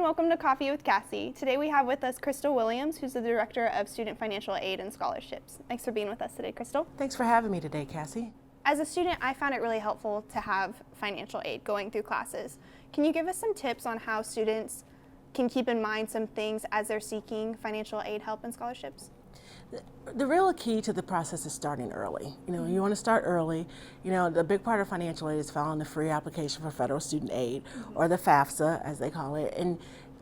welcome to Coffee with Cassie. Today we have with us Crystal Williams, who's the Director of Student Financial Aid and Scholarships. Thanks for being with us today, Crystal. Thanks for having me today, Cassie. As a student, I found it really helpful to have financial aid going through classes. Can you give us some tips on how students can keep in mind some things as they're seeking financial aid help and scholarships? The real key to the process is starting early. You want to start early. The big part of financial aid is filing the free application for federal student aid, or the FAFSA as they call it. And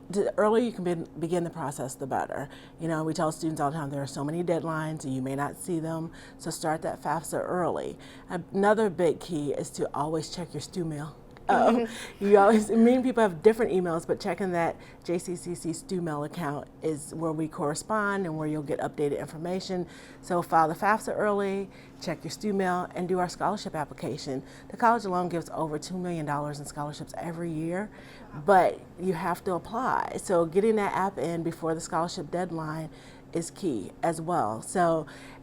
the earlier you can begin the process, the better. We tell students all the time there are so many deadlines and you may not see them, so start that FAFSA early. Another big key is to always check your STU mail. Many people have different emails, but checking that JCCC STU mail account is where we correspond and where you'll get updated information. So file the FAFSA early, check your STU mail, and do our scholarship application. The college alone gives over $2 million in scholarships every year, but you have to apply. So getting that app in before the scholarship deadline is key as well.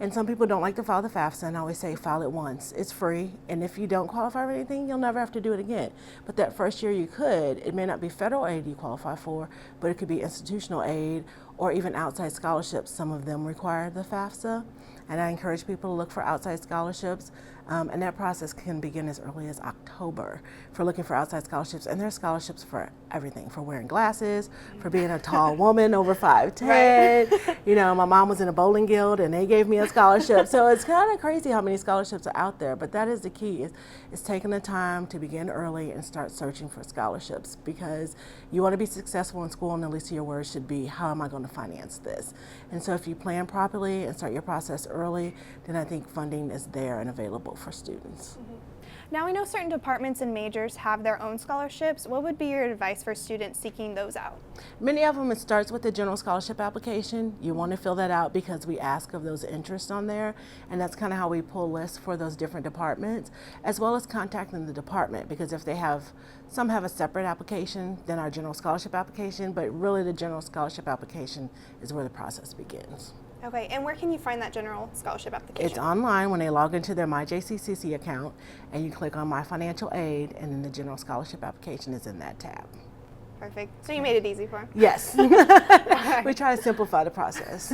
And some people don't like to file the FAFSA, and I always say file it once. It's free, and if you don't qualify for anything, you'll never have to do it again. But that first year you could. It may not be federal aid you qualify for, but it could be institutional aid or even outside scholarships. Some of them require the FAFSA, and I encourage people to look for outside scholarships, and that process can begin as early as October for looking for outside scholarships. And there's scholarships for everything, for wearing glasses, for being a tall woman over 5'10". Right. My mom was in a bowling guild and they gave me a scholarship. So it's kind of crazy how many scholarships are out there, but that is the key, is taking the time to begin early and start searching for scholarships, because you want to be successful in school, and the least of your worries should be, how am I going to finance this? And so if you plan properly and start your process early, then I think funding is there and available for students. Mm-hmm. Now, I know certain departments and majors have their own scholarships. What would be your advice for students seeking those out? Many of them, it starts with the general scholarship application. You want to fill that out because we ask of those interests on there, and that's kind of how we pull lists for those different departments, as well as contacting the department, because if some have a separate application than our general scholarship application, but really the general scholarship application is where the process begins. Okay, and where can you find that general scholarship application? It's online when they log into their MyJCCC account, and you click on My Financial Aid, and then the general scholarship application is in that tab. Perfect. So you made it easy for them. Yes. We try to simplify the process.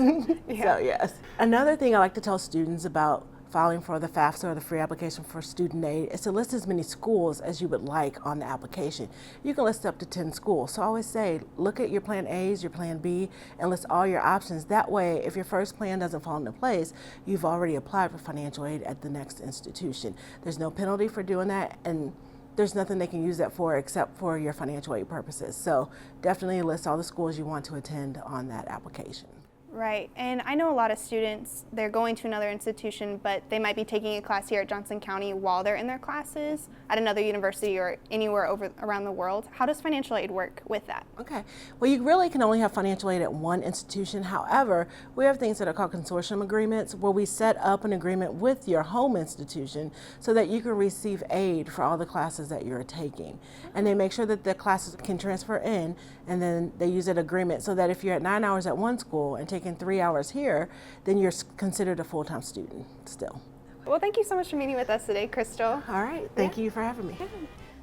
Yeah. So yes. Another thing I like to tell students about filing for the FAFSA or the free application for student aid is to list as many schools as you would like on the application. You can list up to 10 schools. So I always say, look at your plan A's, your plan B, and list all your options. That way, if your first plan doesn't fall into place, you've already applied for financial aid at the next institution. There's no penalty for doing that, and there's nothing they can use that for except for your financial aid purposes. So definitely list all the schools you want to attend on that application. Right, and I know a lot of students, they're going to another institution, but they might be taking a class here at Johnson County while they're in their classes at another university or anywhere around the world. How does financial aid work with that? Okay, well, you really can only have financial aid at one institution. However, we have things that are called consortium agreements, where we set up an agreement with your home institution so that you can receive aid for all the classes that you're taking. And they make sure that the classes can transfer in, and then they use that agreement so that if you're at 9 hours at one school and taking 3 hours here, then you're considered a full-time student still. Well, thank you so much for meeting with us today, Crystal. All right, thank you for having me.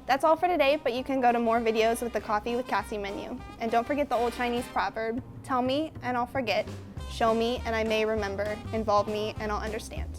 That's all for today, but you can go to more videos with the Coffee with Cassie menu. And don't forget the old Chinese proverb, tell me and I'll forget, show me and I may remember, involve me and I'll understand.